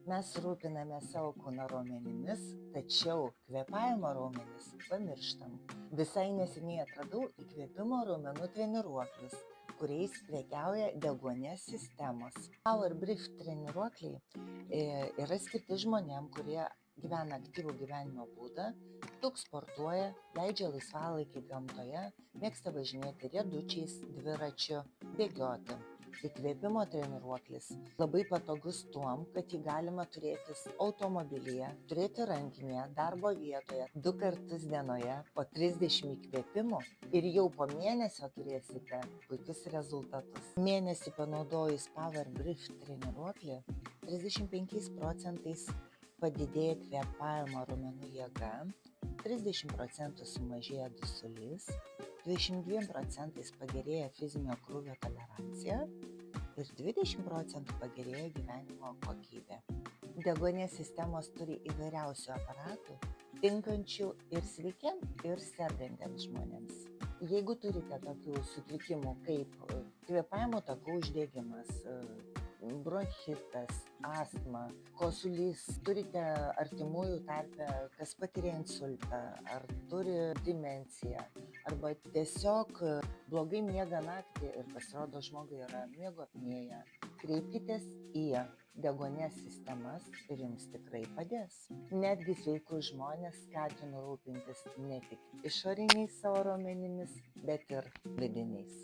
Mes rūpinamės savo kūno raumenimis, tačiau kvėpavimo raumenis pamirštam. Visai neseniai atradau įkvėpimo raumenų treniruoklius, kuriais prekiauja deguonies sistemos. Power Brief treniruokliai yra skirti žmonėm, kurie gyvena aktyvų gyvenimo būdą, daug sportuoja, leidžia laisvalaikį gamtoje, mėgsta važinėti riedučiais, dviračiu, bėgioti. Įkvėpimo treniruoklis labai patogus tuom, kad jį galima turėti automobilyje, turėti rankinėje, darbo vietoje 2 kartus dienoje po 30 įkvėpimų ir jau po mėnesio turėsite puikius rezultatus. Mėnesį panaudojus Power Brief treniruoklį 35% padidėja kvėpavimo raumenų jėga, 30% sumažėja dusulys, 22% pagerėja fizinio krūvio tolerancija ir 20% pagerėja gyvenimo kokybė. Deguonies sistemos turi įvairiausių aparatų, tinkančių ir sveikiem, ir sergantiems žmonėms. Jeigu turite tokių sutrikimų kaip kvėpavimo takų uždegimas, bronchitas, astma, kosulys, turite artimųjų tarpe, kas patiria insultą, ar turi demenciją, arba tiesiog blogai miega naktį ir pasirodo žmogui yra miego apnėja, kreipkitės į deguonies sistemas ir jums tikrai padės. Netgi sveikus žmonės skatinu rūpintis ne tik išoriniais savo raumenimis, bet ir vidiniais.